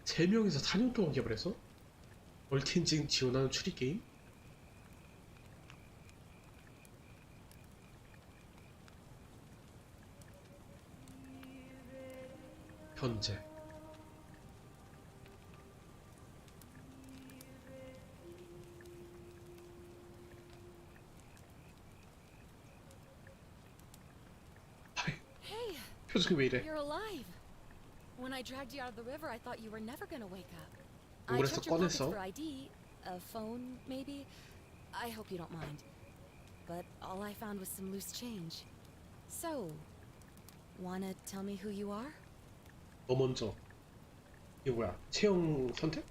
3명이서 4년 동안 개발해서? 멀티엔진 지원하는 추리게임? 현재 Hey, 표정이 왜 이래? you're alive. When I dragged you out of the river, I thought you were never gonna wake up. I 그래서 checked your pockets 꺼냈어? for ID, a phone, maybe. I hope you don't mind. But all I found was some loose change. So, wanna tell me who you are? 너 먼저. 이게 뭐야? 체형 선택?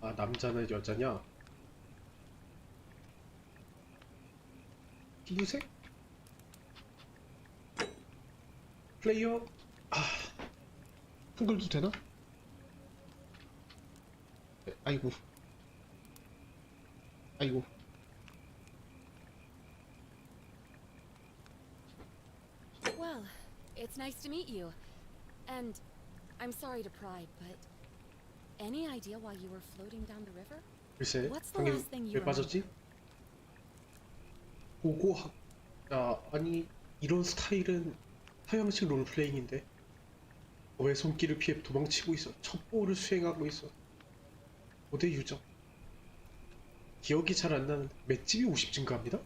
아, 남자냐 여자냐? 피부색? 플레이어? 아, 한글도 되나? 아이고. 아이고. Well, it's nice to meet you. And I'm sorry to pry, but any idea why you were floating down the river? 글쎄, What's the 방금 last thing you 왜 빠졌지? 고고학, 야, 아니, 이런 스타일은 서양식 롤플레잉인데 왜 손길을 피해 도망치고 있어? 첩보를 수행하고 있어. 고대 유적. 기억이 잘 안 나는 맷집이 50 증가합니다?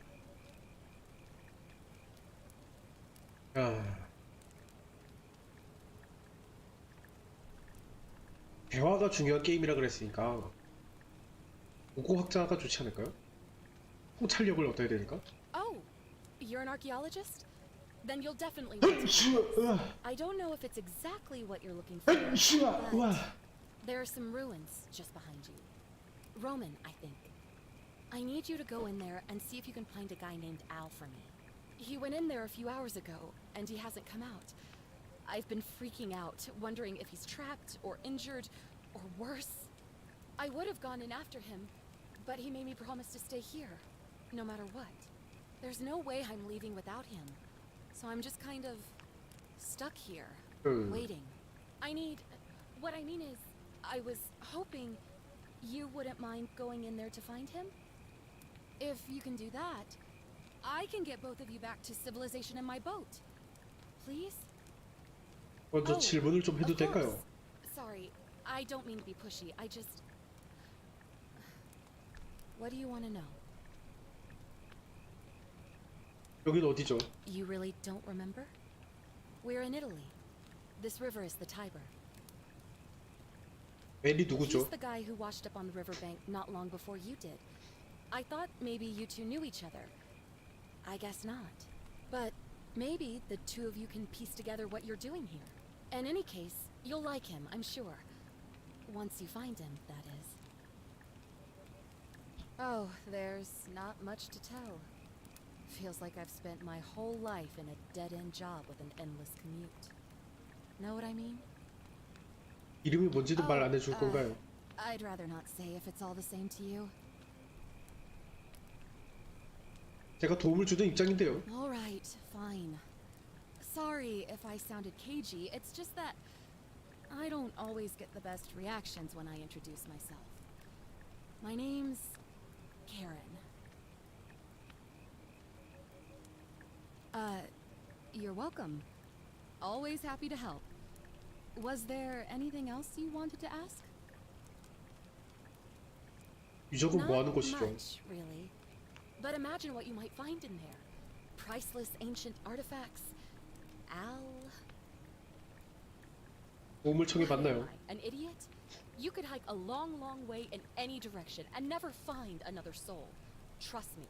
야, 대화가 중요한 게임이라 그랬으니까 고고학자가 좋지 않을까요? 통찰력을 얻어야 되니까. Oh, you're an archaeologist? Then you'll definitely want to. I don't know if it's exactly what you're looking for, but there are some ruins just behind you. Roman, I think. I need you to go in there and see if you can find a guy named Al for me. He went in there a few hours ago, and he hasn't come out. I've been freaking out, wondering if he's trapped or injured or worse. I would have gone in after him, but he made me promise to stay here, no matter what. There's no way I'm leaving without him. So I'm just kind of stuck here, waiting. What I mean is, I was hoping you wouldn't mind going in there to find him. If you can do that, I can get both of you back to civilization in my boat. Please? 먼저 질문을 좀 해도 of 될까요? course. Sorry, I don't mean to be pushy. I just... What do you want to know? 여긴 어디죠? You really don't remember? We're in Italy. This river is the Tiber. 엘이 He's 누구죠? the guy who washed up on the riverbank not long before you did. I thought maybe you two knew each other. I guess not. But maybe the two of you can piece together what you're doing here. In any case, you'll like him, I'm sure. Once you find him, that is. Oh, there's not much to tell. Feels like I've spent my whole life in a dead-end job with an endless commute. Know what I mean? 이름이 뭔지도 말 안 해줄 건가요? I'd rather not say if it's all the same to you. 제가 도움을 주는 입장인데요. All right, fine. Sorry if I sounded cagey. It's just that I don't always get the best reactions when I introduce myself. My name's Karen. You're welcome. Always happy to help. Was there anything else you wanted to ask? 유적은 뭐 하는 Not 곳이죠? much, really. But imagine what you might find in there. Priceless ancient artifacts. Al... 도움을 청해 What am 봤나요? I, an idiot? You could hike a long, long way in any direction and never find another soul. Trust me.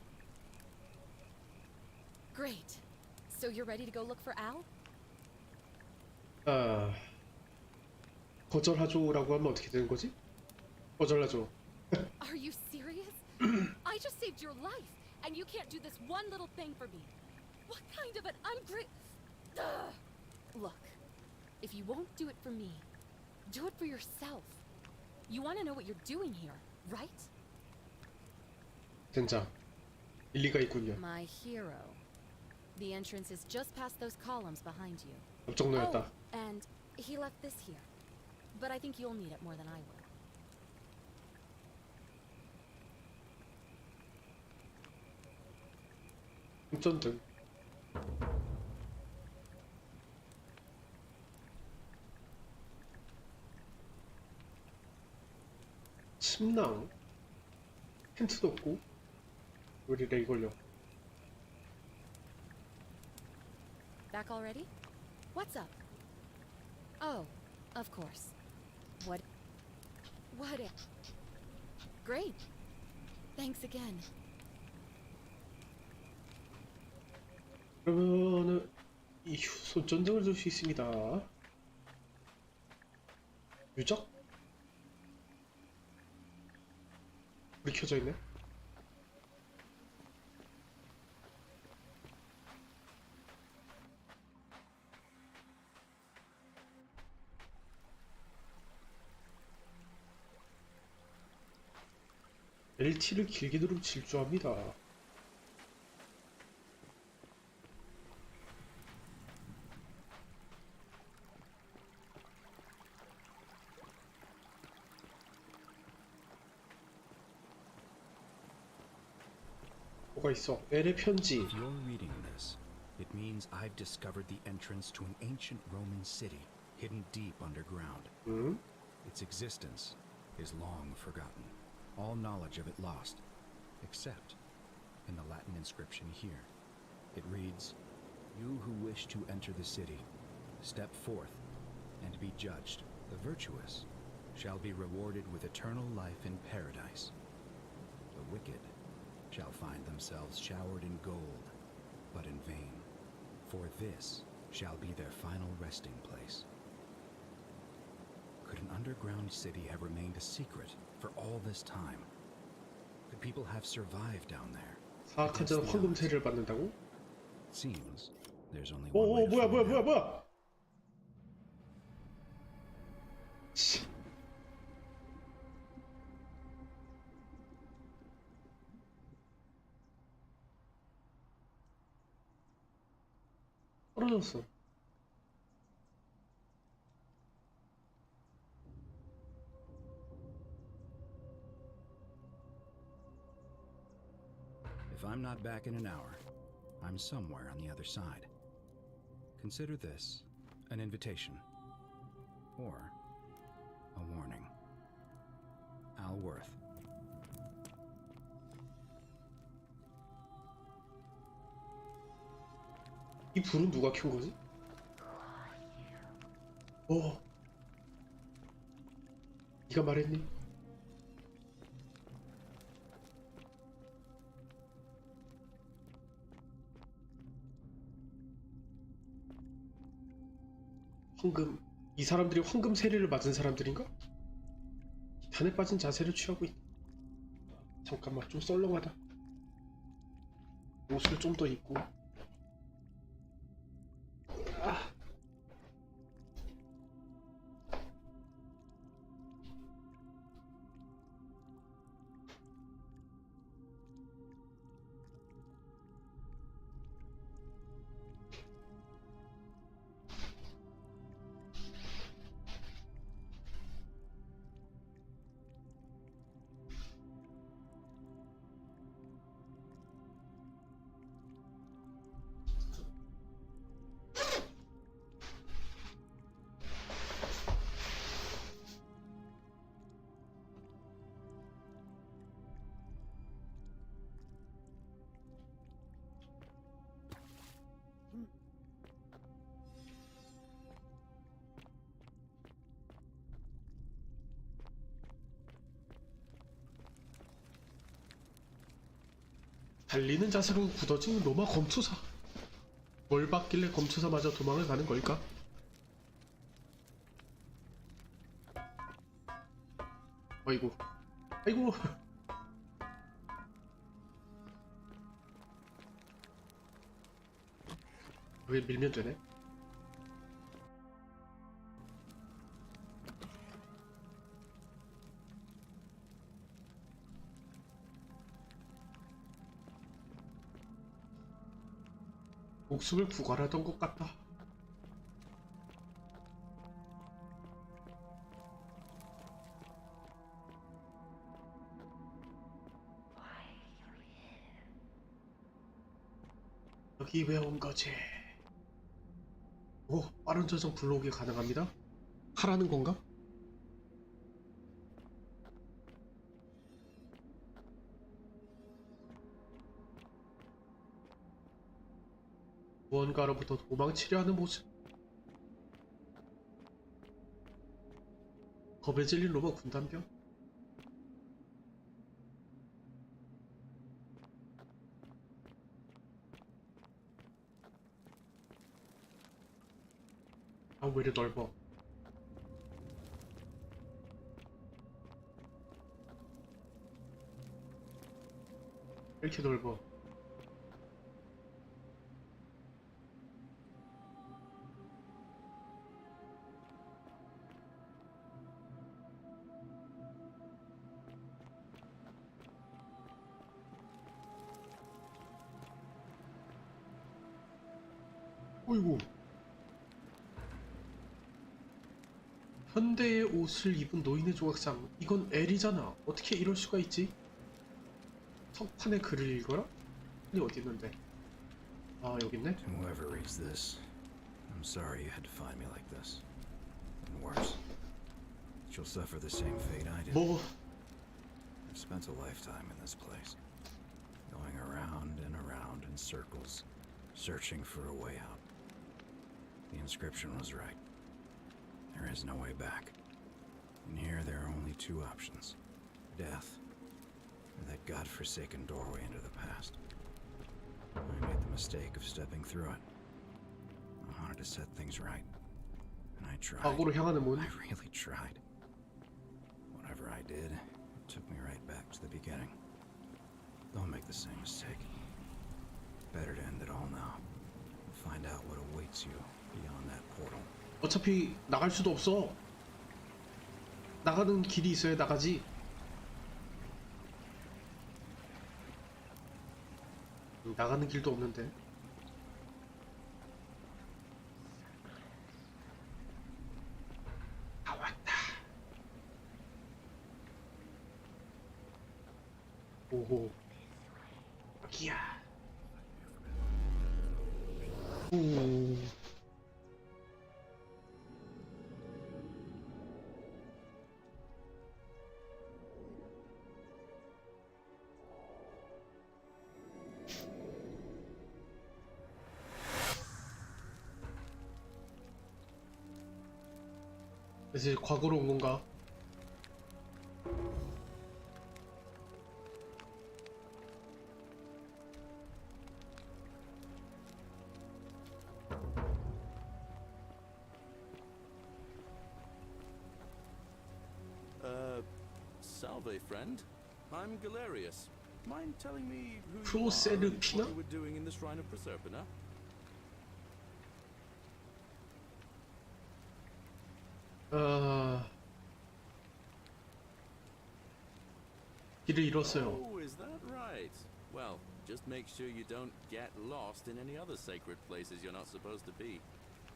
Great. So you're ready to go look for Al? 아, 거절하죠라고 하면 어떻게 되는 거지? 거절하죠. Are you serious? I just saved your life, and you can't do this one little thing for me. What kind of an Look, if you won't do it for me, do it for yourself. You want to know what you're doing here, right? 젠장, 일리가 있군요. My hero. The entrance is just past those columns behind you. 깜짝 놀랐다. Oh, and he left this here. but I think you'll need it more than I will. 운전등. 침낭. 텐트도 없고. 우리 렉 걸려. Back already? What's up? Oh, of course. What? Great. Thanks again. 그러면은 이 손전등을 줄 수 있습니다. 유적? 불이 켜져 있네. LT를 길게 누르면 질주합니다. 뭐가 있어? L의 편지. If you're reading this, it means I've discovered the entrance to an ancient Roman city hidden deep underground. 응? Its existence is long forgotten, all knowledge of it lost, except in the Latin inscription here. It reads, "You who wish to enter the city, step forth and be judged. The virtuous shall be rewarded with eternal life in paradise. The wicked shall find themselves showered in gold, but in vain, for this shall be their final resting place." Could an underground city have remained a secret for all this time? Could people have survived down there? 사악한 자는 황금세를 받는다고? It seems there's only one way 오, to 뭐야, find 뭐야, out. 뭐야, 뭐야! 씨. 떨어졌어. If I'm not back in an hour, I'm somewhere on the other side. Consider this an invitation or a warning. Al Worth. 이 불은 누가 켠 거지? 오. 네가 말했니? 황금. 이 사람들이 황금 세례를 맞은 사람들인가? 기탄에 빠진 자세를 취하고 있다. 잠깐만, 좀 썰렁하다. 옷을 좀 더 입고. 아. 달리는 자세로 굳어진 로마 검투사. 뭘 받길래 검투사마저 도망을 가는 걸까? 아이고, 아이고. 왜 밀면 되네? 목숨을 구걸하던 것 같다. 여기 왜 온 거지? 오, 빠른 저장 불러오기 가능합니다? 하라는 건가? 무언가로부터 도망치려 하는 모습. 겁에 질린 로마 군단병? 아, 왜 이리 넓어? 왜 이렇게 넓어? 어이구. 현대의 옷을 입은 노인의 조각상. 이건 엘이잖아. 어떻게 이럴 수가 있지? 석판에 글을 읽어라? 아니, 어디 있는데? 아, 여기 있네? Whoever reads this, I'm sorry you had to find me like this. And worse, you'll suffer the same fate I did. 뭐, I've spent a lifetime in this place, going around and around in circles, searching for a way out. The inscription was right. There is no way back. And here there are only two options: death, or that godforsaken doorway into the past. I made the mistake of stepping through it. I wanted to set things right. And I tried. 과거로 향하는 문. I really tried. Whatever I did, it took me right back to the beginning. Don't make the same mistake. Better to end it all now. Find out what awaits you beyond that portal. 어차피 나갈 수도 없어. 나가는 길이 있어야 나가지. 나가는 길도 없는데. 아, 왔다. 오호. 여기야. 오. 이제 과거로 온 건가? Salve, friend. I'm Galerius. Mind telling me who you are and 프로세르피나? what you were doing in the Shrine of Proserpina? 길을 잃었어요. Oh, is that right? Well, just make sure you don't get lost in any other sacred places you're not supposed to be.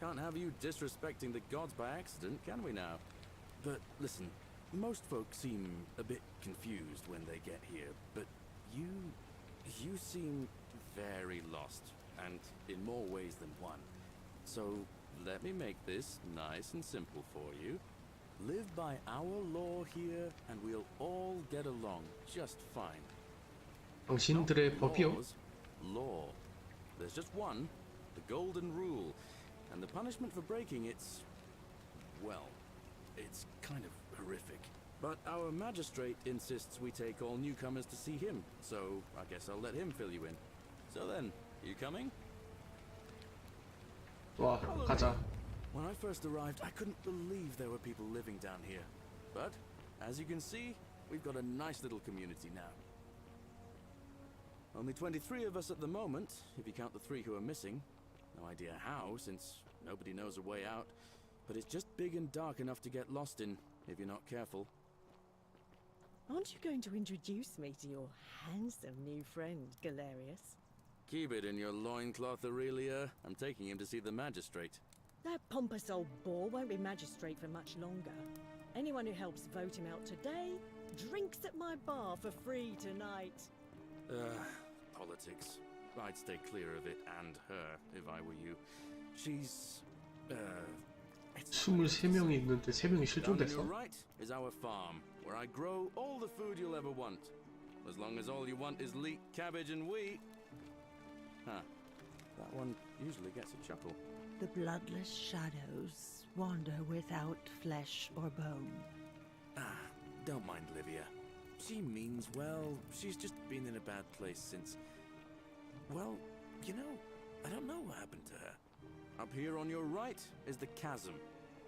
Can't have you disrespecting the gods by accident, can we now? But listen, most folks seem a bit confused when they get here, but you seem very lost, and in more ways than one. So let me make this nice and simple for you. Live by our law here, and we'll all get along just fine. 당신들의 법이요? Laws, law. There's just one, the golden rule, and the punishment for breaking it's, well, it's kind of horrific. But our magistrate insists we take all newcomers to see him, so I guess I'll let him fill you in. So then, you coming? 와, 가자. When I first arrived, I couldn't believe there were people living down here. But, as you can see, we've got a nice little community now. Only 23 of us at the moment, if you count the 3 who are missing. No idea how, since nobody knows a way out. But it's just big and dark enough to get lost in, if you're not careful. Aren't you going to introduce me to your handsome new friend, Galerius? Keep it in your loincloth, Aurelia. I'm taking him to see the magistrate. That pompous old bore won't be magistrate for much longer. Anyone who helps vote him out today drinks at my bar for free tonight. Politics. I'd stay clear of it and her if I were you. She's, it's 23명이 있는데 3명이 Down on 실종됐어? your right is our farm, where I grow all the food you'll ever want. As long as all you want is leek, cabbage, and wheat. Huh. That one usually gets a chuckle. The bloodless shadows wander without flesh or bone. Ah, don't mind Livia. She means well. She's just been in a bad place since... Well, you know, I don't know what happened to her. Up here on your right is the chasm.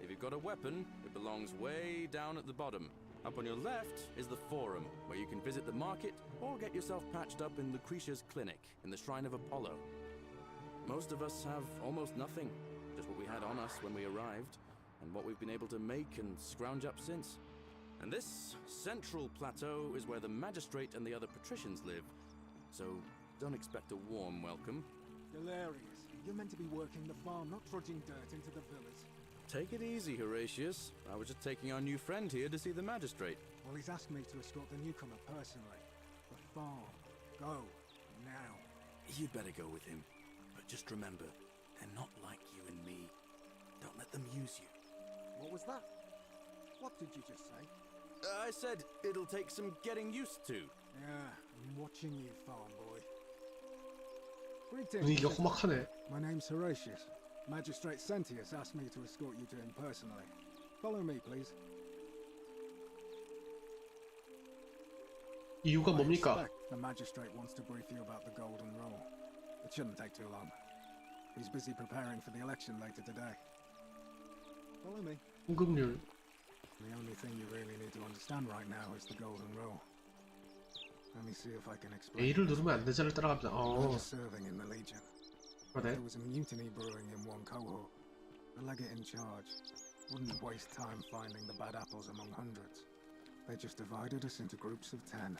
If you've got a weapon, it belongs way down at the bottom. Up on your left is the forum, where you can visit the market or get yourself patched up in Lucretia's clinic in the Shrine of Apollo. Most of us have almost nothing, just what we had on us when we arrived, and what we've been able to make and scrounge up since. And this central plateau is where the magistrate and the other patricians live, so don't expect a warm welcome. Hilarious. You're meant to be working the farm, not trudging dirt into the villas. Take it easy, Horatius. I was just taking our new friend here to see the magistrate. Well, he's asked me to escort the newcomer personally. The farm. Go. Now. You'd better go with him. But just remember, they're not like you and me. Don't let them use you. What was that? What did you just say? I said it'll take some getting used to. Yeah, I'm watching you, farm boy. Greetings. 분위기가 험악하네. My name's Horatius. Magistrate Sentius asked me to escort you to him personally. Follow me, please. 이유가 I 뭡니까? expect the magistrate wants to brief you about the Golden Rule. It shouldn't take too long. He's busy preparing for the election later today. Follow me. 황금률. The only thing you really need to understand right now is the Golden Rule. Let me see if I can explain. A를 누르면 안 되자를 따라갑니다. I was serving in the Legion. 그래? There was a mutiny brewing in one cohort. The legate in charge wouldn't waste time finding the bad apples among hundreds. They just divided us into groups of 10.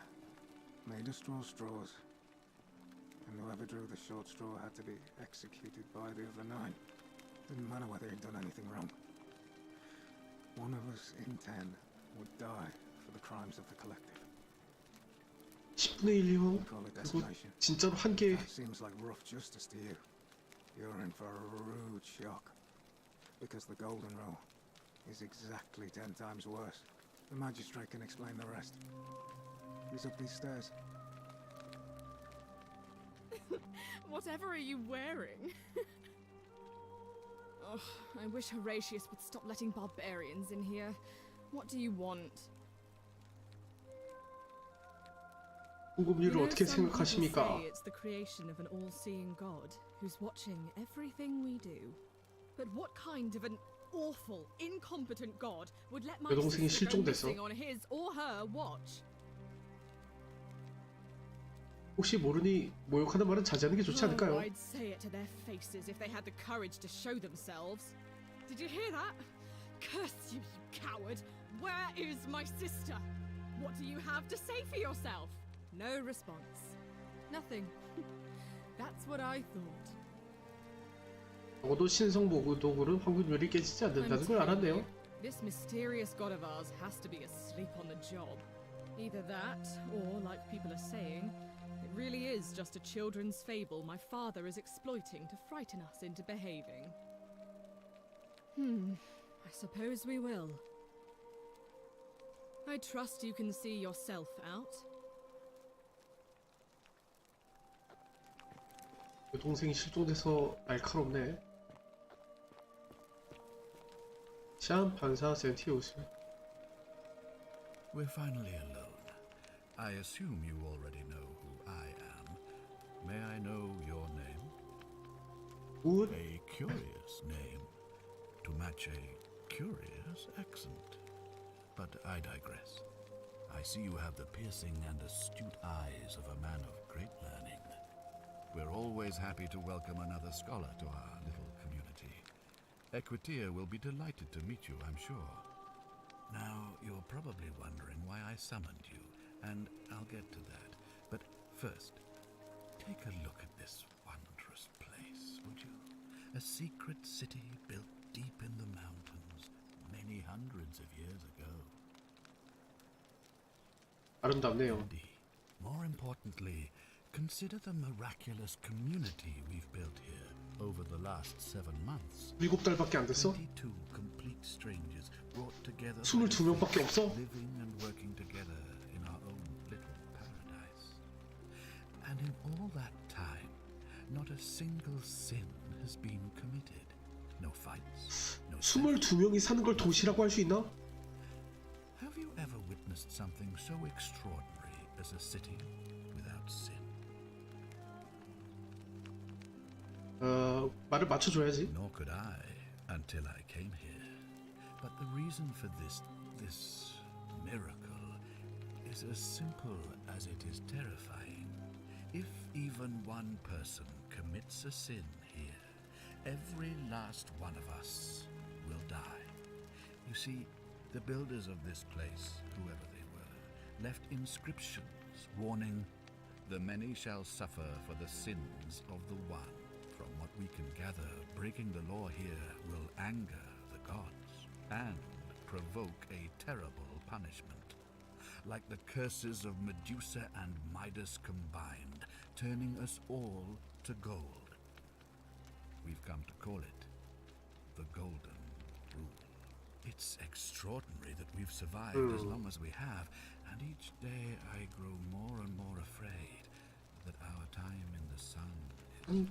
Made us draw straws. And whoever drew the short straw had to be executed by the other 9. Didn't matter whether he'd done anything wrong. One of us in 10 would die for the crimes of the collective. 10분의 1이요? We call it 그리고 decimation. 진짜로 한 개. That seems like rough justice to you. You're in for a rude shock. Because the Golden Rule is exactly 10 times worse. The magistrate can explain the rest. He's up these stairs. Whatever are you wearing? Oh, I wish Horatius would stop letting barbarians in here. What do you want? 황금률을 어떻게 some people 생각하십니까? say it's the creation of an all-seeing God who's watching everything we do. But what kind of an awful, incompetent God would let my 여동생이 sister go 실종됐어. missing on his or her watch? 혹시 모르니 모욕하는 말은 자제하는 게 좋지 Oh, 않을까요? I'd say it to their faces if they had the courage to show themselves. Did you hear that? Curse you, you coward! Where is my sister? What do you have to say for yourself? No response. Nothing. That's what I thought. 적어도 신성모구 도구는 황금률이 깨지지 않는다는 걸 알았네요. This mysterious god of ours has to be asleep on the job. Either that, or, like people are saying, it really is just a children's fable my father is exploiting to frighten us into behaving. I suppose we will. I trust you can see yourself out. 여동생이 실종돼서 날카롭네. 시안 판사 센티우스. We're finally alone. I assume you already know who I am. May I know your name? 굿. A curious name to match a curious accent. But I digress. I see you have the piercing and astute eyes of a man of great learning. We're always happy to welcome another scholar to our little community. Equitia will be delighted to meet you, I'm sure. Now, you're probably wondering why I summoned you, and I'll get to that. But first, take a look at this wondrous place, would you? A secret city built deep in the mountains, many hundreds of years ago. 아름답네요. Indeed. More importantly, Consider the miraculous community we've built here over the last 7 months. 7달밖에 안 됐어? 22 complete strangers brought together by 22명밖에 없어? living and working together in our own little paradise. And in all that time, not a single sin has been committed. No fights, no theft. 22명이 사는 걸 도시라고 할 수 있나? Have you ever witnessed something so extraordinary as a city without sin? 말을 맞춰줘야지. Nor could I until I came here. But the reason for this miracle is as simple as it is terrifying. If even one person commits a sin here, every last one of us will die. You see, the builders of this place, whoever they were, left inscriptions warning, "The many shall suffer for the sins of the one." From what we can gather, breaking the law here will anger the gods and provoke a terrible punishment. Like the curses of Medusa and Midas combined, turning us all to gold. We've come to call it the Golden Rule. It's extraordinary that we've survived as long as we have, and each day I grow more and more afraid that our time in the sun is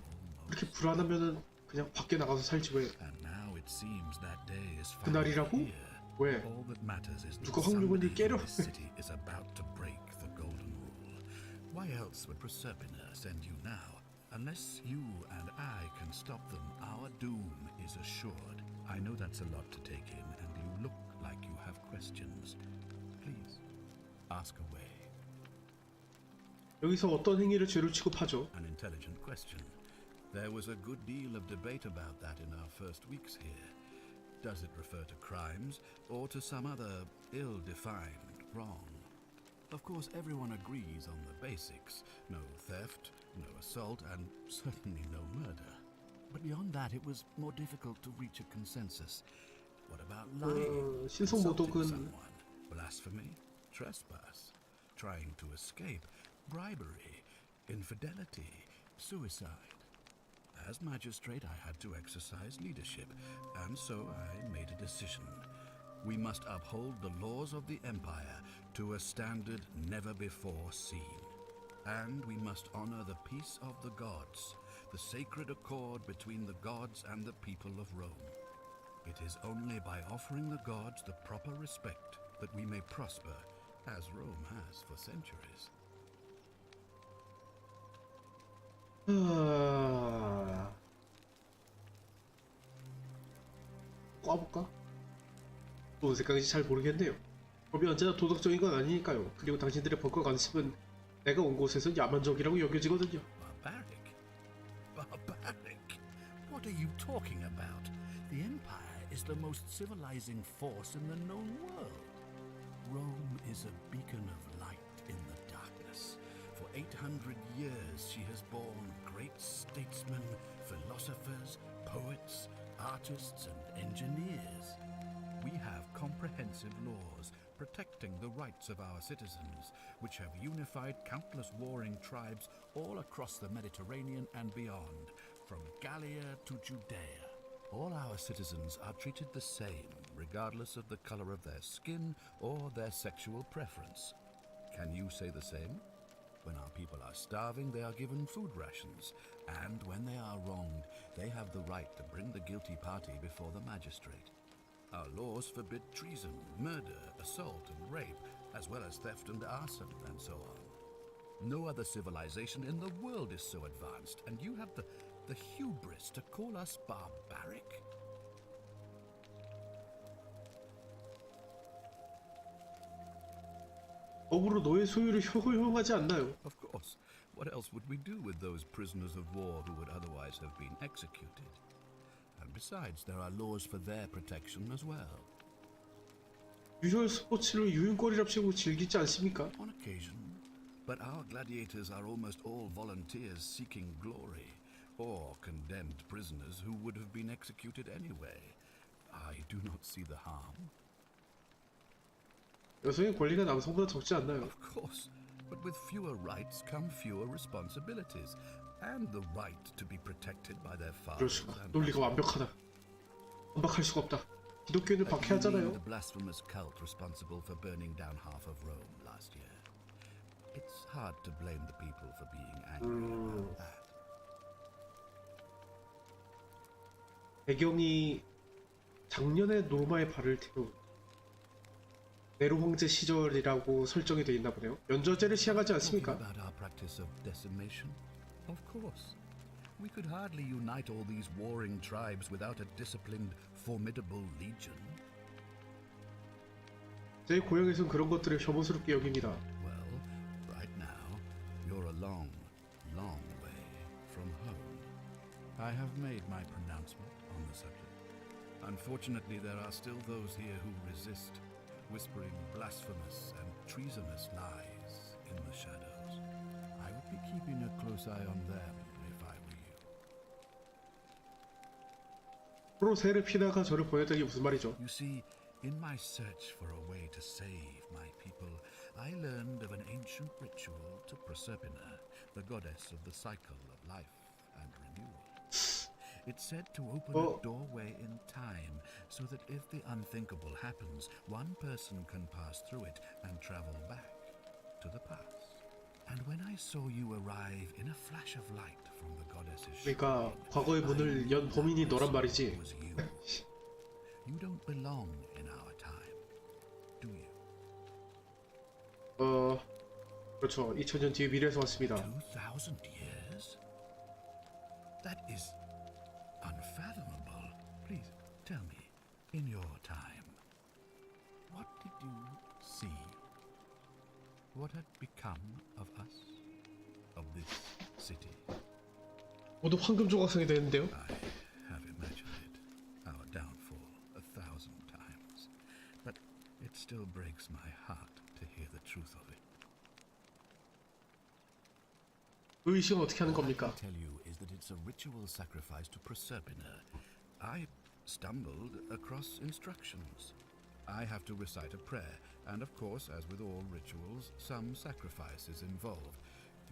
그렇게 불안하면은 그냥 밖에 나가서 살지 왜? And now it seems that day is 그날이라고? finally here. 왜? All that matters is that 누가 somebody 황룡원을 깨려? in this city is about to break the golden rule. Why else would Proserpina send you now? Unless you and I can stop them, our doom is assured. I know that's a lot to take in, and you look like you have questions. Please, ask away. 여기서 어떤 행위를 죄로 취급하죠? An intelligent question. There was a good deal of debate about that in our first weeks here. Does it refer to crimes or to some other ill-defined wrong? Of course, everyone agrees on the basics. No theft, no assault, and certainly no murder. But beyond that, it was more difficult to reach a consensus. What about lying, insulting 신성모독은 someone, blasphemy, trespass, trying to escape, bribery, infidelity, suicide? As magistrate, I had to exercise leadership, and so I made a decision. We must uphold the laws of the Empire to a standard never before seen. And we must honor the peace of the gods, the sacred accord between the gods and the people of Rome. It is only by offering the gods the proper respect that we may prosper, as Rome has for centuries. 꽈볼까? 또 생각인지 잘 모르겠네요. 법이 언제나 도덕적인 건 아니니까요. 그리고 당신들의 법과 관습은 내가 온 곳에서 야만적이라고 여겨지거든요. Barbaric? Barbaric? What are you talking about? The Empire is the most civilizing force in the known world. Rome is a beacon of light in the darkness. For 800 years she has borne great statesmen, philosophers, poets, artists, and engineers. We have comprehensive laws protecting the rights of our citizens, which have unified countless warring tribes all across the Mediterranean and beyond, from Gallia to Judea. All our citizens are treated the same, regardless of the color of their skin or their sexual preference. Can you say the same? When our people are starving, they are given food rations, and when they are wronged, they have the right to bring the guilty party before the magistrate. Our laws forbid treason, murder, assault, and rape, as well as theft and arson, and so on. No other civilization in the world is so advanced, and you have the hubris to call us barbaric? 법으로 너의 소유를 허용하지 않나요? Of course. What else would we do with those prisoners of war who would otherwise have been executed? And besides, there are laws for their protection as well. 유혈 스포츠를 유흥거리랍시고 즐기지 않습니까? On occasion. But our gladiators are almost all volunteers seeking glory, or condemned prisoners who would have been executed anyway. I do not see the harm. 여성의 권리가 남성보다 적지 않나요? Of course, But with fewer rights come fewer responsibilities, and the right to be protected by their 이럴 fathers 수가. and 논리가 완벽하다. 완벽할 수가 없다. 기독교인을 the 박해하잖아요. blasphemous cult responsible for burning down half of Rome last year. It's hard to blame the people for being angry about that. 배경이 작년에 로마에 발을 태운 네로 황제 시절이라고 설정이 돼 있나 보네요. 연저제를 시행하지 Talking 않습니까? about our practice of decimation? Of course. We could hardly unite all these warring tribes without a disciplined, formidable legion. 제 고향에선 그런 것들을 혐오스럽게 여깁니다. Well, right now, you're a long, long way from home. I have made my pronouncement on the subject. Unfortunately, there are still those here who resist, whispering blasphemous and treasonous lies in the shadows. I would be keeping a close eye on them if I were you. 프로 세를 피다가 저를 보냈던 게 무슨 말이죠? You see, in my search for a way to save my people, I learned of an ancient ritual to Proserpina, the goddess of the cycle of life and renewal. It's said to open a doorway in time, so that if the unthinkable happens, one person can pass through it and travel back to the past. And when I saw you arrive in a flash of light from the goddess's 그러니까 과거의 문을 연 범인이 너란 말이지. was you. You don't belong in our time, do you? 그렇죠. 2000년 뒤에 미래에서 왔습니다. 2,000 years? That is unfathomable. Please tell me, in your time, what did you see? What had become of us? Of this city? 모두 황금 조각상이 되는데요. I have imagined it, our downfall 1,000 times. But it still breaks my heart to hear the truth of it. 의식은 어떻게 하는 All I 겁니까? can tell you is that it's a ritual sacrifice to Proserpina. I stumbled across instructions. I have to recite a prayer, and of course, as with all rituals, some sacrifice is involved.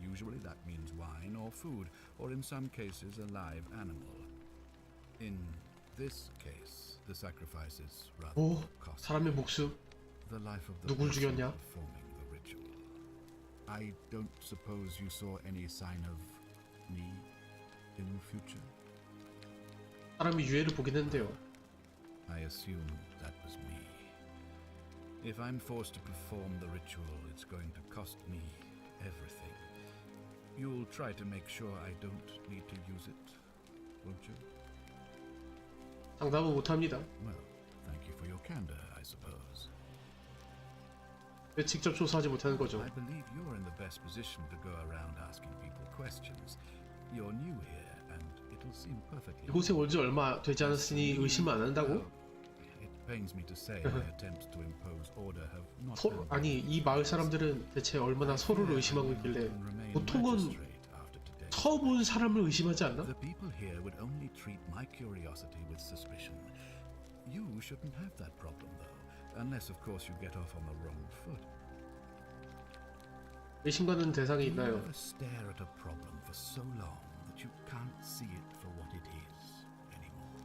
Usually that means wine or food, or in some cases a live animal. In this case, the sacrifice is rather 오, costly. 사람의 목숨. The life of the 누굴 person 죽였냐? performing the ritual. I don't suppose you saw any sign of me in future? 사람이 유해를 보긴 했는데요. I assume that was me. If I'm forced to perform the ritual, it's going to cost me everything. You'll try to make sure I don't need to use it, won't you? 장담은 못합니다. Well, thank you for your candor, I suppose. 왜 직접 조사하지 못하는 거죠? I believe you're in the best position to go around asking people questions. You're new here, and it'll seem perfectly. 이곳에 온 지 얼마 되지 않았으니 의심을 안 한다고? It pains me to say my attempts to impose order have not 서로, been 아니 이 마을 사람들은 대체 얼마나 서로를 의심하고 있길래 보통은 처음 온 사람을 의심하지 않나? The people here would only treat my curiosity with suspicion. You shouldn't have that problem, though, unless, of course, you get off on the wrong foot. 의심받는 대상이 You 있나요? never stare at a problem for so long that you can't see it for what it is anymore.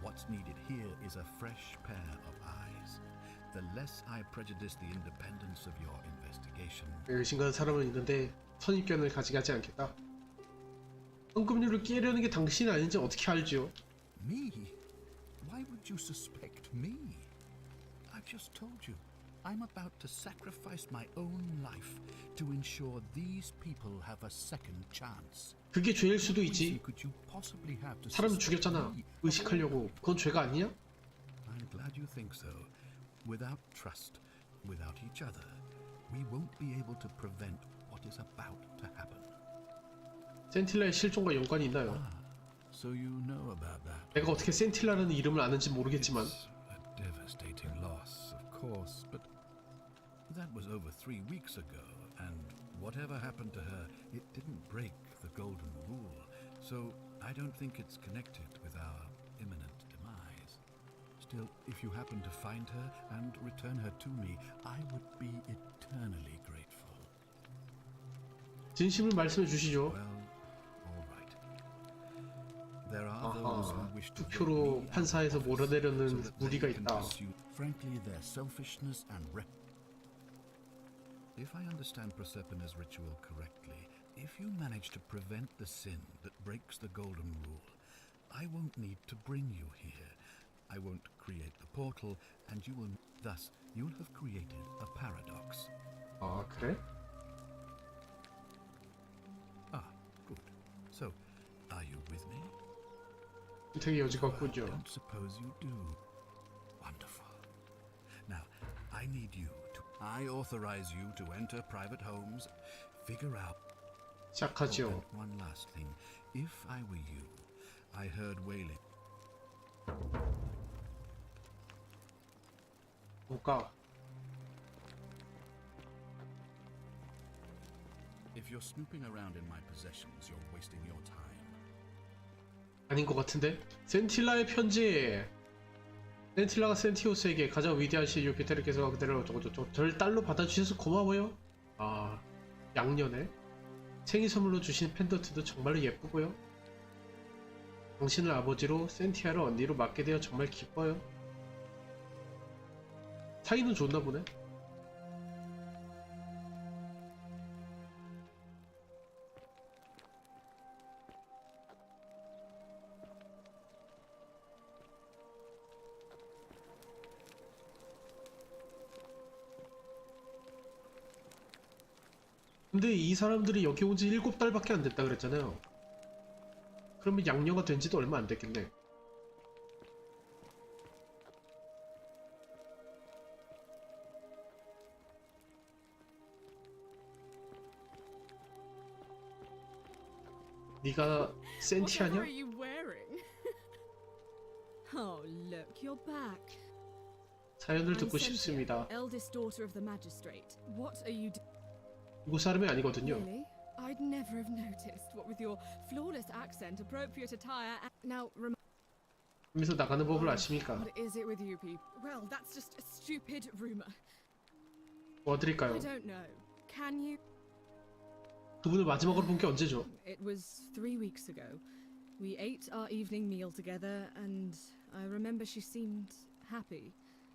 What's needed here is a fresh pair of eyes. The less I prejudice the independence of your investigation, 의심가는 사람은 있는데 선입견을 가지게 하지 않겠다. 황금률을 깨려는 게 당신 아닌지 어떻게 알지요? me? Why would you suspect me? I've just told you. I'm about to sacrifice my own life to ensure these people have a second chance. 그게 죄일 수도 What reason 있지. could you possibly have to 사람 suspect 죽였잖아. me? 의식하려고. 그건 죄가 아니냐? I'm glad you think so. Without trust, without each other, we won't be able to prevent what is about to happen. 센틸라의 실종과 연관이 있나요? So you know about that. 내가 어떻게 센틸라라는 이름을 아는지 모르겠지만 It's a devastating loss, of course, but that was over 3 weeks ago, and whatever happened to her, it didn't break the golden rule. So I don't think it's connected with our imminent demise. Still, if you happen to find her and return her to me, I would be eternally grateful. 진심을 말씀해 주시죠. Well, all right. There are those who 아하, wish to 투표로 vote me 판사에서 out of office 몰아내려는 so that 무리가 they can 있다. pursue, frankly, their selfishness and If I understand Proserpina's ritual correctly, if you manage to prevent the sin that breaks the golden rule, I won't need to bring you here. I won't create the portal, and you will thus you'll have created a paradox. 아, 그래? Ah, good. So, are you with me? 되게 여지가 I 없군요. don't suppose you do. Wonderful. Now, I need you to. I authorize you to enter private homes, figure out. 시작하지요. And one last thing. If I were you, I heard wailing. 뭐가? If you're snooping around in my possessions, you're wasting your time. 아닌 것 같은데? 센틸라의 편지. 센틸라가 센티오스에게 가장 위대한 신 유피테르께서 그대를 어쩌고저쩌고 절 딸로 받아주셔서 고마워요. 아, 양년에 생일 선물로 주신 펜던트도 정말로 예쁘고요. 당신을 아버지로 센티아를 언니로 맡게 되어 정말 기뻐요. 사이는 좋나 보네. 근데 이 사람들이 여기 온 지 7달밖에 안 됐다 그랬잖아요. 그러면 양녀가 된 지도 얼마 안 됐겠네. 네가 Whatever 센티아냐? are you wearing? Oh, look, you're back. 사연을 I'm 듣고 Cynthia, 싶습니다. eldest daughter of the magistrate. What are you doing? 이곳 사람이 아니거든요. Really? I'd never have noticed. What with your flawless accent, appropriate attire, and now 하면서 나가는 법을 아십니까? what is it with you people? Well, that's just a stupid rumor. 뭐 드릴까요? I don't know. Can you? 그분을 마지막으로 본 게 언제죠? It was 3 weeks ago. We ate our evening meal together, and I remember she seemed happy.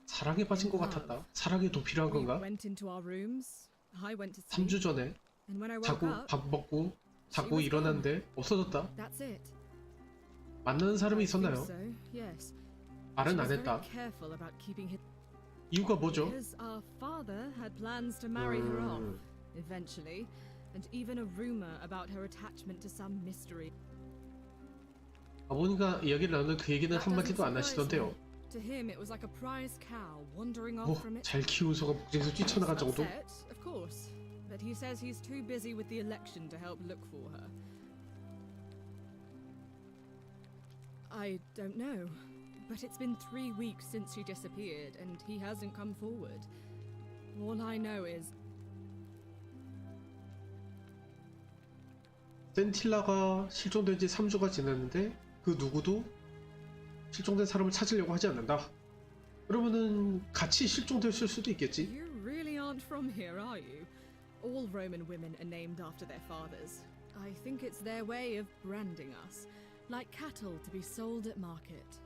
사랑에 빠진 것 같았다. 사랑이 더 필요한 We 건가? went into our rooms. I went to 3주 sleep, 전에 and when I woke 자고 up, 밥 먹고 자고 일어났는데 없어졌다. that's it. 만나는 사람이 I think 있었나요? so, yes. 말은 She 안 was 했다. very careful about keeping his 이유가 뭐죠? because our father had plans to marry her off eventually, and even a rumor about her attachment to some mystery. 아버님과 이야기를 나누는 그 얘기는 That 한마디도 doesn't 안 surprise 하시던데요. me. To him, it was like a prize cow wandering off from it. 잘 키운 소가 목장에서 뛰쳐나간 정도? Upset, of course, but he says he's too busy with the election to help look for her. I don't know, but it's been 3 weeks since she disappeared, and he hasn't come forward. All I know is 센틸라가 실종된 지 3주가 지났는데 그 누구도 실종된 사람을 찾으려고 하지 않는다. 그러면은 같이 실종됐을 수도 있겠지. you really aren't from here, are you? All Roman women are named after their fathers. I think it's their way of branding us, like cattle to be sold at market.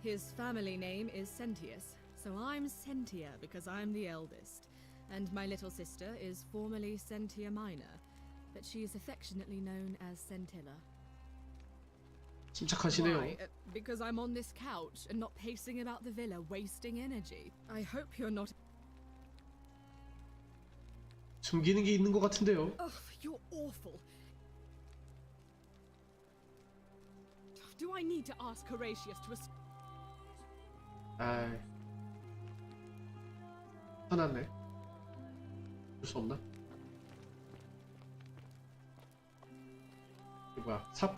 His family name is Sentius, so I'm Sentia because I'm the eldest, and my little sister is formerly Sentia Minor, but she is affectionately known as Sentilla. 침착하시네요. Why? Because I'm on this couch and not pacing about the villa, wasting energy. I hope you're not. 숨기는 게 있는 것 같은데요. Ugh, you're awful. Do I need to ask Horatius to 아이, 화났네. 볼 수 없나? 이거 뭐야? 삽?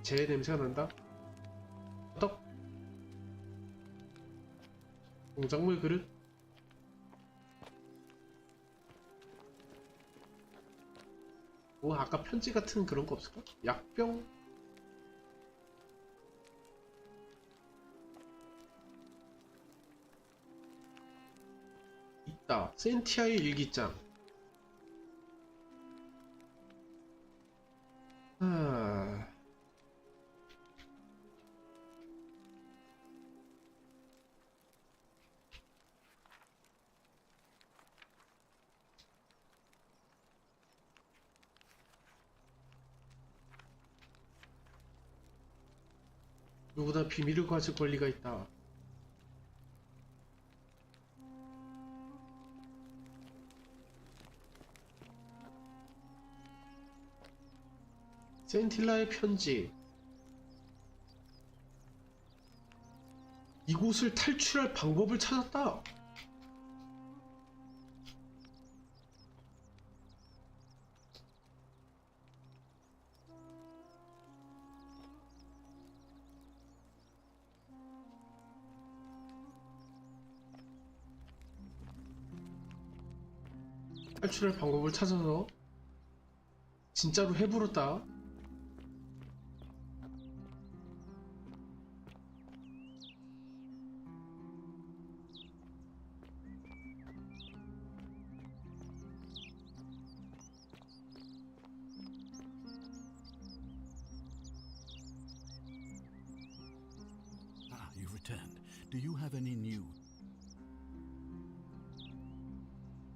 제 냄새가 난다? 떡? 공작물 그릇? 뭐 아까 편지 같은 그런 거 없을까? 약병? 있다. 센티아의 일기장. 누구나 비밀을 가질 권리가 있다. 센틸라의 편지. 이곳을 탈출할 방법을 찾았다. 탈출할 방법을 찾아서 진짜로 해부렸다. Ah, you've returned. Do you have any new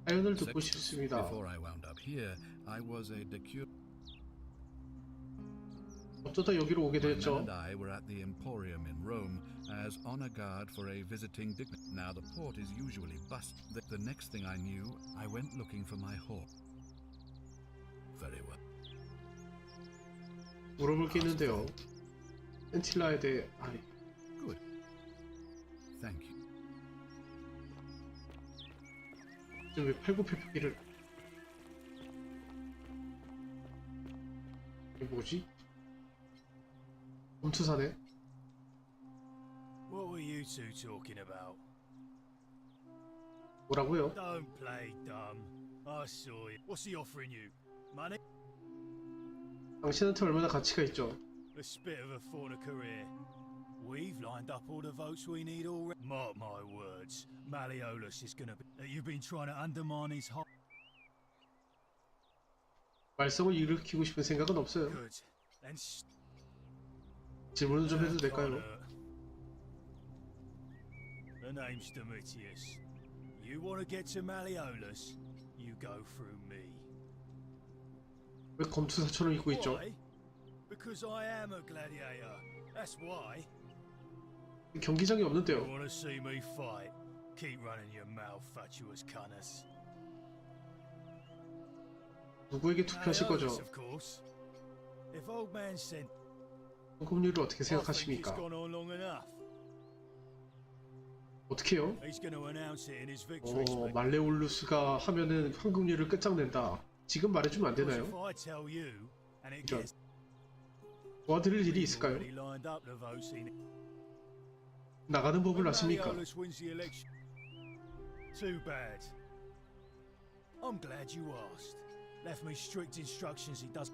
사연을 듣고 싶습니다. Before I wound up here, I was a decur. 어쩌다 여기로 오게 My men 됐죠. and I were at the Emporium in Rome as honor guard for a visiting dignitary. Now the port is usually bust. The next thing I knew, I went looking for my horse. Very well. 물어볼 게 있는데요. 센틸라에 대해 Good. Thank you. 지금 왜 팔굽혀펴기를 이게 뭐지? 검투사네? What were you two talking about? 뭐라고요? Don't play dumb. I saw you. What's he offering you? Money? 당신한테 얼마나 가치가 있죠? A spit of a thorn a career. We've lined up all the votes we need already. Mark my words. Malleolus is gonna be... You've been trying to undermine his heart. 말썽을 일으키고 싶은 생각은 없어요. Good. Then 질문을 좀 해도 될까요? The name's Domitius. You want to get to Malleolus? You go through me. 왜 검투사처럼 입고 있죠? Why? Because I am a gladiator. That's why. 경기장이 You 없는데요. want to see me fight? Keep running your mouth, fatuous cunners. 누구에게 투표하실 거죠? Malleolus, of course. If old man sent, 헌금률을 어떻게 I think it's 생각하십니까? gone on long enough. 어떻게 해요? He's going to announce it in his victory speech. 말레올루스가 하면은 헌금률을 끝장낸다. 지금 말해주면 안 Because 되나요? if I tell you, and it 그죠. gets, 도와드릴 일이 we've 있을까요? already lined up the votes he needs. 나가는 법을 When 아십니까? Malleolus wins the election. Too bad. I'm glad you asked. Left me strict instructions he does.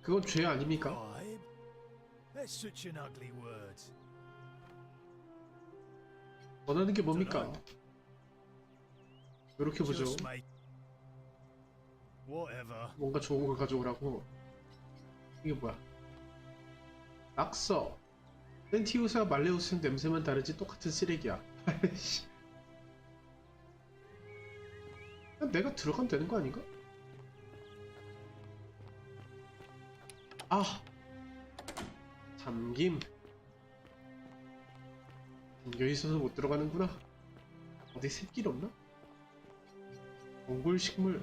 그건 죄 아닙니까? Bribe? That's such an ugly word. 원하는 게 뭡니까? 이렇게 보죠. Just make. Whatever. 뭔가 좋은 걸 가져오라고. 이게 뭐야? 낙서. 센티우스와 말레우스는 냄새만 다르지 똑같은 쓰레기야. 아이씨. 그냥 내가 들어가면 되는 거 아닌가? 아! 잠김. 잠겨있어서 못 들어가는구나. 어디 샛길 없나? 몽골 식물.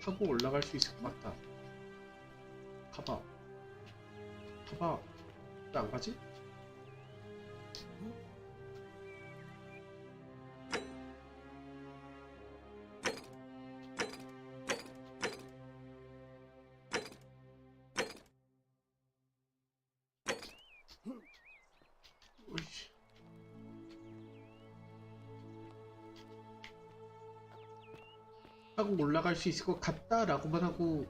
타고 올라갈 수 있을 것 같다. 가봐. 가봐. 왜 안 가지? 오이씨. 타고 올라갈 수 있을 것 같다라고만 하고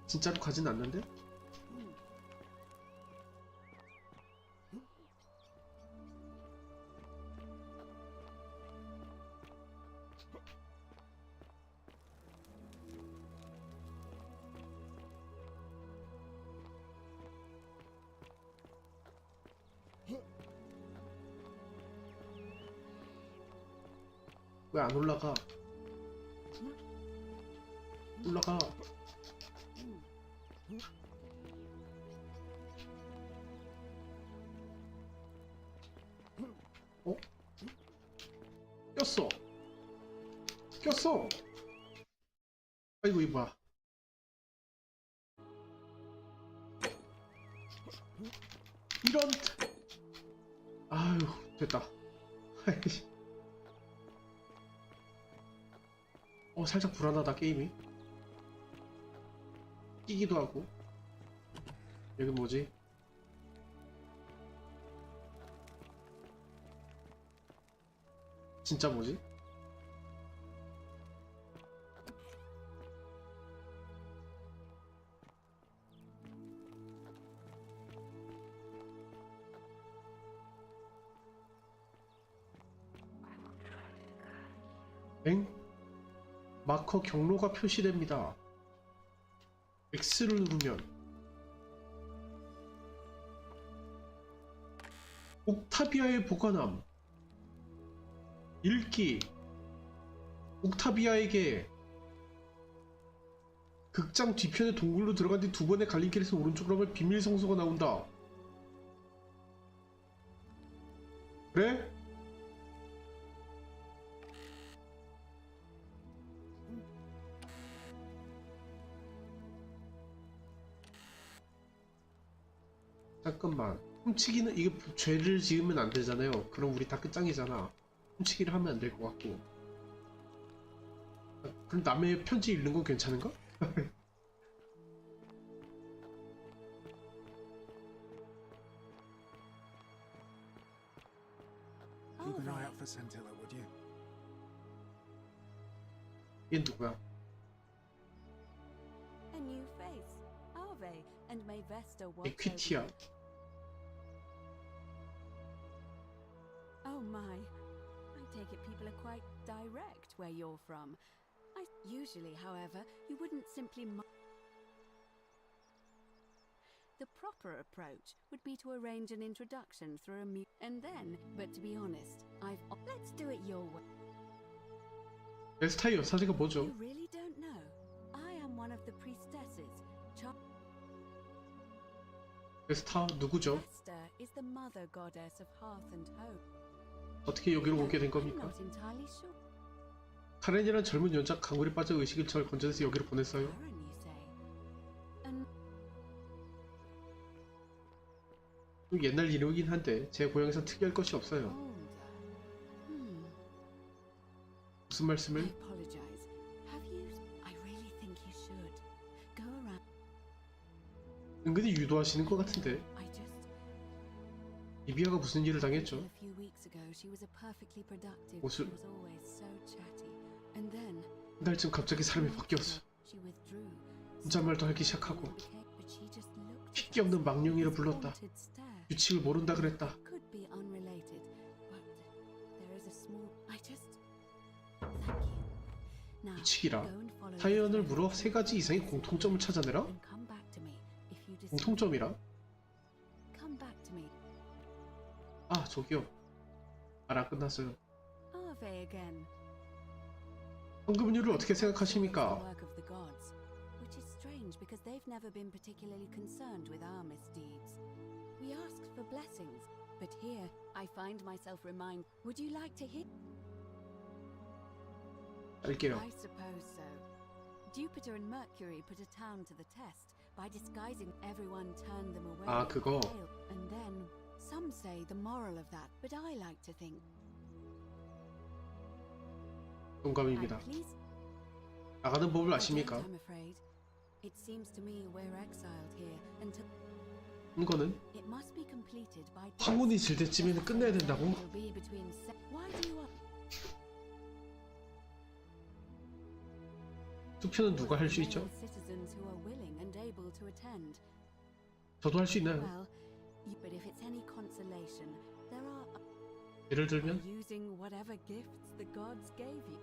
진짜로 가진 않는데? 왜 안 올라가? 올라가. 어? 꼈어. 꼈어. 아이고 이 뭐야. 이런. 아유 됐다. 살짝 불안하다 게임이. 끼기도 하고. 여기 뭐지? 진짜 뭐지? 엥? 마커 경로가 표시됩니다. X를 누르면 옥타비아의 보관함 읽기. 옥타비아에게 극장 뒤편의 동굴로 들어간 뒤 2번의 갈림길에서 오른쪽으로 가면 비밀 성소가 나온다. 그래? 잠깐만. 훔치기는 이게 죄를 지으면 안 되잖아요. 그럼 우리 다 끝장이잖아. 훔치기를 하면 안 될 것 같고. 그럼 남의 편지 읽는 건 괜찮은가? Keep an eye out for Scintilla, would you? 얘 누구야? A new face. Ave, and may Vesta watch over 에퀴티야. you. Oh my. I take it people are quite direct where you're from. Usually, however, you wouldn't simply The proper approach would be to arrange an introduction through a and then, but to be honest, let's do it your way. 베스타의 여사제가 뭐죠? You really don't know. I am one of the priestesses. 베스타 누구죠? Vesta is the mother goddess of hearth and home. 어떻게 여기로 오게 된 I'm 겁니까? not entirely sure. 카렌이란 젊은 여자 강물에 빠져 의식을 절 건져내서 여기로 보냈어요. Karen, you say? And 좀 옛날 이름이긴 한데 제 고향에선 특이할 것이 없어요. older. 무슨 I 말씀을? apologize. Have you? I really think you should go around. 은근히 유도하시는 것 같은데. I just. 이비아가 무슨 일을 당했죠? A few weeks ago, she was a perfectly productive. 옷을- She was always so chatty. And then 한 달쯤 갑자기 사람이 바뀌었어. she withdrew. 혼잣말도 하기 시작하고 But she just looked at 핏기 없는 us 망령이라 with 불렀다. haunted stare. 규칙을 모른다 그랬다. Could be unrelated, but there is a small. I just. Thank you. Now, 규칙이라. go and follow 사연을 this 물어 thread. 3가지 이상의 공통점을 찾아내라? And come back to me if you decide. 공통점이라? Come back to me. 아 저기요. 말 안 끝났어요. Ave again. 황금률을 어떻게 It's the 생각하십니까? work of the gods, which is strange because they've never been particularly concerned with our misdeeds. We asked for blessings, but here I find myself reminded. Would you like to hear? 알게요. I suppose so. Jupiter and Mercury put a town to the test by disguising. Everyone turned them away. 아 그거. And then some say the moral of that, but I like to think. 동감입니다. Please. 나가는 법을 I 아십니까? don't, I'm afraid. It seems to me we're exiled here until 이거는 it must be completed by. 황혼이 질 때쯤에는 끝내야 된다고? It'll be between Why do you? 투표는 누가 할 수 있죠? Citizens who are willing and able to attend. 저도 할 수 있나요? Well, but if it's any consolation, there are. 예를 들면 Using whatever gifts the gods gave you.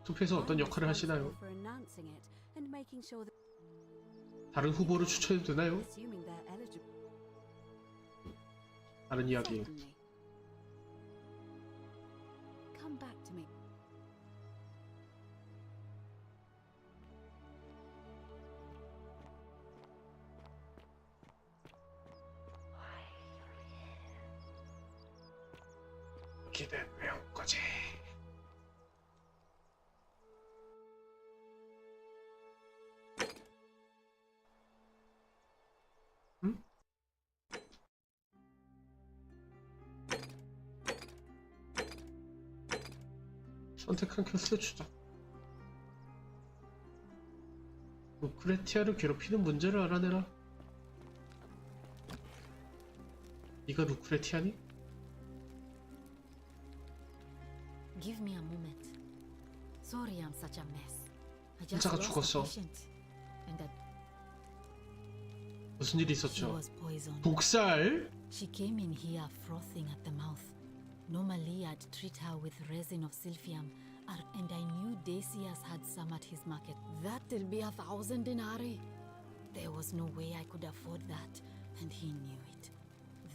투표에서 어떤 역할을 하시나요? For announcing it and making sure that. 다른 후보를 추천해도 되나요? Assuming they're eligible. 다른 이야기. Certainly. Come back to me. 여기는 왜 온 거지? 응? 선택한 퀘스트 추적. 루크레티아를 괴롭히는 문제를 알아내라. 네가 루크레티아니? Give me a moment. Sorry I'm such a mess. I just 혼자가 lost a 죽었어. patient. And that 무슨 일이 she 있었죠? was poisoned. 독살? She came in here frothing at the mouth. Normally I'd treat her with resin of silphium, and I knew Decius had some at his market. That'll be 1,000 denarii. There was no way I could afford that, and he knew it.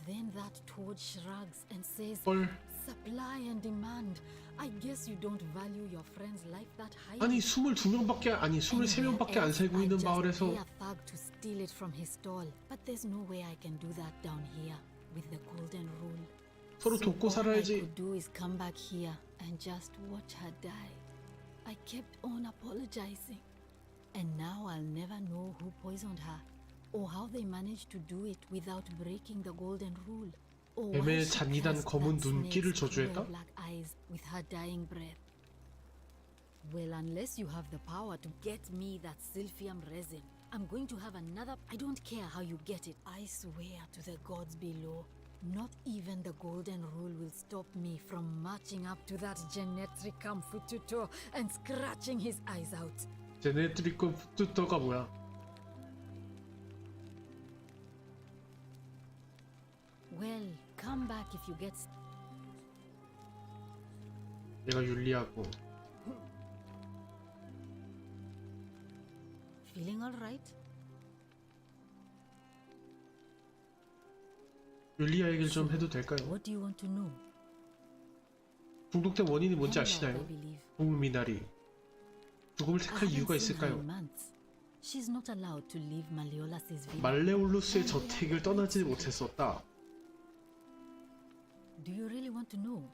Then that toad shrugs and says, 헐. supply and demand. I guess you don't value your friend's life that highly. 아니 22명밖에 아니 23명밖에 안 살고 있는 마을에서 Pay a thug to steal it from his stall. But there's no way I can do that down here with the golden rule. 서로 돕고 All I 살아야지. could do is come back here and just watch her die. I kept on apologizing. And now I'll never know who poisoned her, or how they managed to do it without breaking the golden rule, or why 뱀의 she 잔인한 cursed 검은 that 눈길을 snake's 저주했다? cruel black eyes with her dying breath. Well, unless you have the power to get me that silphium resin, I'm going to have another. I don't care how you get it. I swear to the gods below, not even the golden rule will stop me from marching up to that genetricum fututo and scratching his eyes out. 제네트리코 뚜터가 뭐야? Well, come back if you get. 얘가 윤리하고 Feeling all right? 윤리아 얘기를 좀 해도 될까요? What do you want to know? 중독된 원인이 뭔지 Hemlock, I 아시나요? believe. 동미나리. 죽음을 I 택할 haven't 이유가 seen her 있을까요? in months. She's not allowed to leave Malleolas's villa. 말레올루스의 저택을 떠나지 못했었다. Do you really want to know?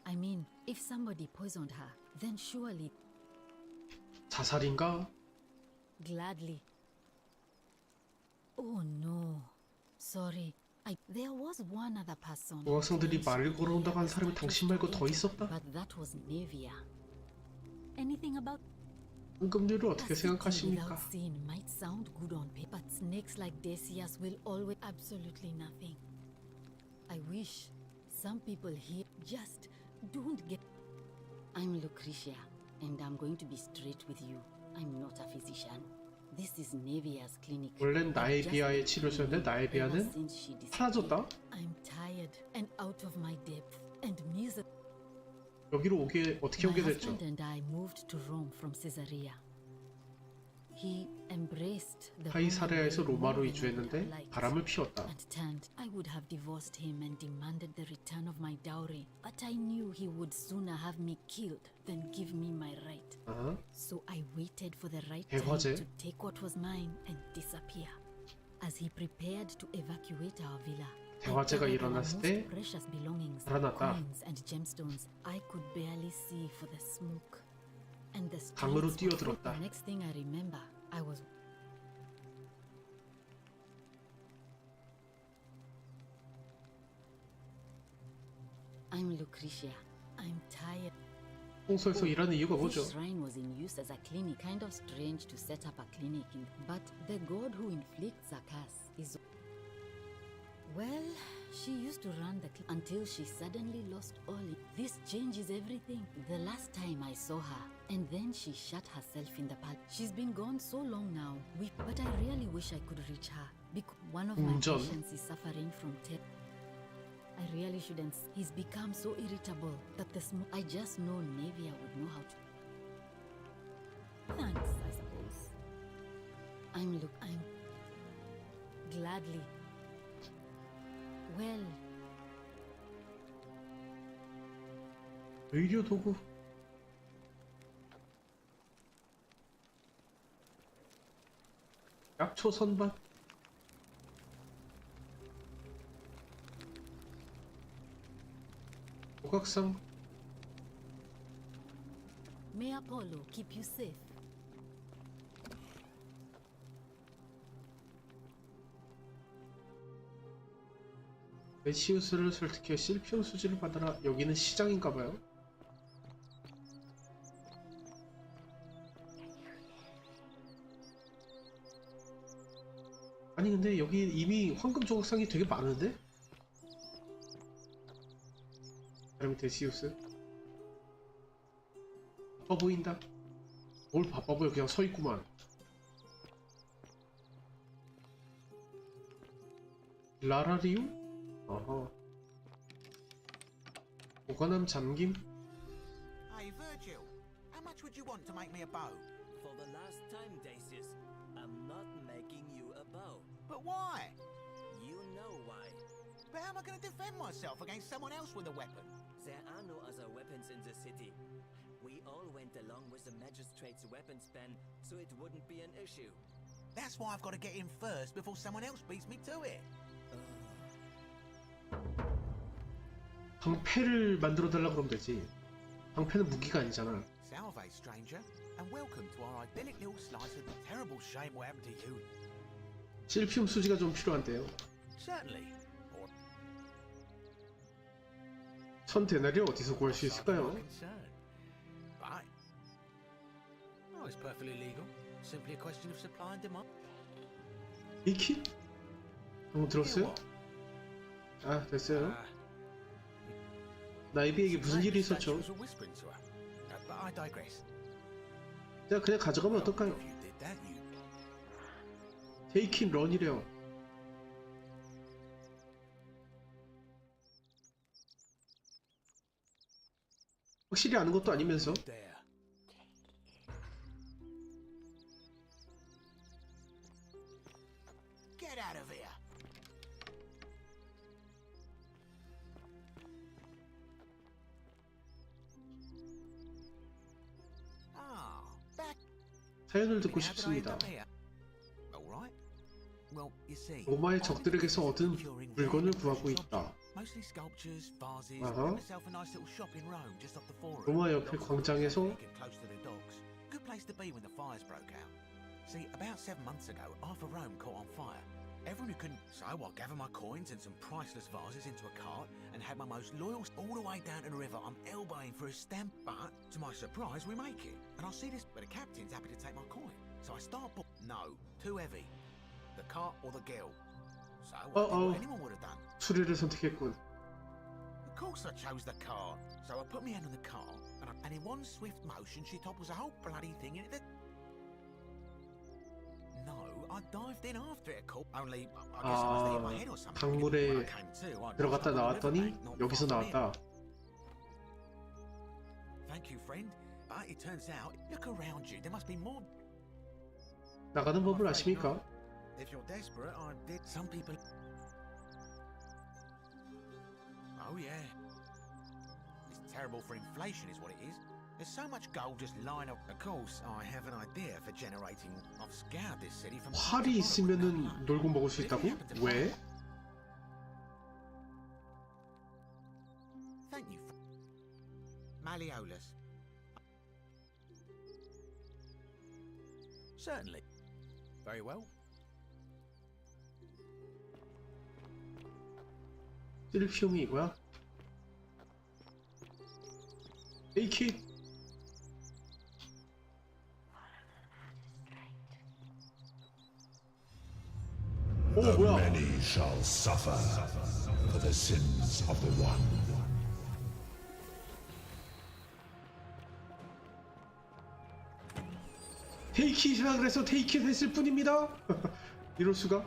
I mean, if somebody poisoned her, then surely, 자살인가? gladly. Oh no. Sorry. There was one other person. 여학생들이 말을 걸어온다고 한 사람이 당신 말고 더 있었다? But that was Nevia. Anything about 황금률을 어떻게 a city 생각하십니까? without sin might sound good on paper, but snakes like Decius will always absolutely nothing. I wish some people here just don't get. I'm Lucretia, and I'm going to be straight with you. I'm not a physician. This is Nevia's clinic. 원래는 나에비아의 치료소였는데 나에비아는 사라졌다? I'm tired and out of my depth and miserable. 여기로 어떻게 오게 My 됐죠? husband and I moved to Rome from Caesarea. He embraced the 카이사레아에서 Roman way 로마로 more than I 이주했는데 would have liked. 바람을 피웠다. At times, I would have divorced him and demanded the return of my dowry, but I knew he would sooner have me killed than give me my right. 아, So I waited for the right time 대화제? to take what was mine and disappear. As he prepared to evacuate our villa, 대화제가 I gathered our 일어났을 most 때 precious belongings, 살아났다. coins and gemstones. I could barely see for the smoke. And the 강으로 streets were full. 뛰어들었다. The next thing I remember, I was I'm Lucretia. I'm tired. 홍소에서 일하는 이유가 This 뭐죠? shrine was in use as a clinic. Kind of strange to set up a clinic in, but the god who inflicts a curse is. Well, she used to run the until she suddenly lost all. This changes everything. The last time I saw her, and then she shut herself in the park. She's been gone so long now. But I really wish I could reach her because one of my 운전. patients is suffering from I really shouldn't. He's become so irritable that I just know Nevia would know how to. Thanks, I suppose. I'm gladly. Well, 의료 도구. 약초 선반. 조각상. May Apollo keep you safe. 메시우스를 설득해 실평 수지를 받아라. 여기는 시장인가봐요. 아니 근데 여기 이미 황금 조각상이 되게 많은데? 그러면 데시우스 바빠 보인다. 뭘 바빠 보여, 그냥 서있구만. 라라리움? 어허. 보관함 잠김? Hey, Virgil, how much would you want to make me a bow? For the last time, Dacius, I'm not making you a bow. But why? You know why. But how am I going to defend myself against someone else with a weapon? There are no other weapons in the city. We all went along with the magistrate's weapons ban, so it wouldn't be an issue. That's why I've got to get in first before someone else beats me to it. 방패를 만들어 달라 그러면 되지. 방패는 무기가 아니잖아. Salve, stranger, and welcome to our idyllic little slice of the terrible shame what happened to you. 실피움 수지가 좀 필요한데요. Certainly. Or 1000데나리 어디서 구할 수 있을까요? Right. Oh, it's perfectly legal. Simply a question of supply and demand. 이킷? 방금 들었어요? 아, 됐어요. 나이비에게 무슨 일이 있었죠? But I digress. 자, 그냥 가져가면 어떨까요? If you did that, you Take it run이래요. 확실히 아는 것도 아니면서. there. Get out of here. Ah, back. 사연을 듣고 How did I end 싶습니다. up here? All right. Well, you see, 로마의 적들에게서 얻은 물건을 구하고 있다. mostly sculptures, vases, Uh-huh. myself a nice little shop in Rome just off the forum. 로마 옆에 광장에서 Close to the docks. Good place to be when the fires broke out. See, about 7 months ago, half of Rome caught on fire. Everyone who couldn't, so I gathered my coins and some priceless vases into a cart and had my most loyal all the way down to the river. I'm elbowing for a stamp, but to my surprise, we make it. And I see this, but the captain's happy to take my coin. So I start, no, too heavy. The cart or the girl. So I did what anyone would have done. 수리를 선택했군. Of course I chose the cart. So I put my hand on the cart, and in one swift motion, she topples the whole bloody thing into the... No, I dived in after it, cool. Only, I guess I must have hit my head or something. 강물에 When I came to, I 들어갔다 dropped on the 나왔더니 riverbank, not 여기서 far from 나왔다. Thank you, friend. But it turns out, look around you. There must be more. 나가는 법을 아십니까? If you're desperate, I did. Some people. Oh yeah. It's terrible for inflation, is what it is. There's so much gold just lying up. Of course, I have an idea for generating. I've scoured this city from. 활이 있으면은 놀고 먹을 수 있다고? 왜? Thank you. Malleolus. Certainly. Very well. 실피움이 이거야? 에이킷! 오, The 뭐야? many shall suffer for the sins of the one. 테이킷이라 그래서 테이킷 했을 뿐입니다. 이럴 수가?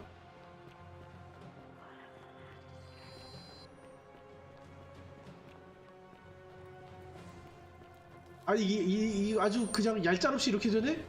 아니 이 아주 그냥 얄짤없이 이렇게 되네?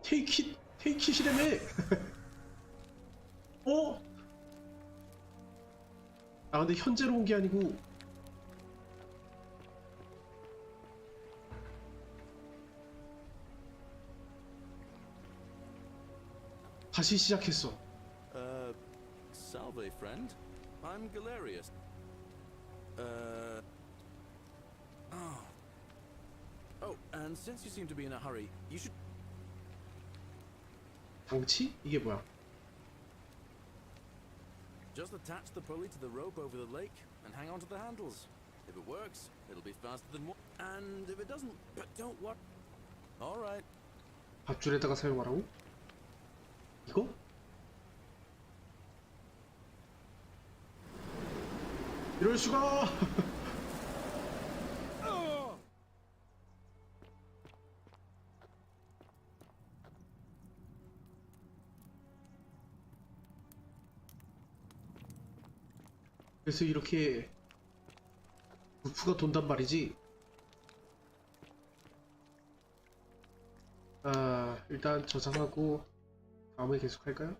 테이킷 테이키시라며. 어? 아 근데 현재로 온 게 아니고 다시 시작했어. Salve, friend. I'm Galerius. Oh, and since you seem to be in a hurry, you should... 장치? 이게 뭐야? Just attach the pulley to the rope over the lake and hang on to the handles. If it works, it'll be faster than what. And if it doesn't, but don't what? All right. 밧줄에다가 사용하라고? 이거? 이럴 수가! 그래서 이렇게 루프가 돈단 말이지. 일단 저장하고 다음에 계속 할까요?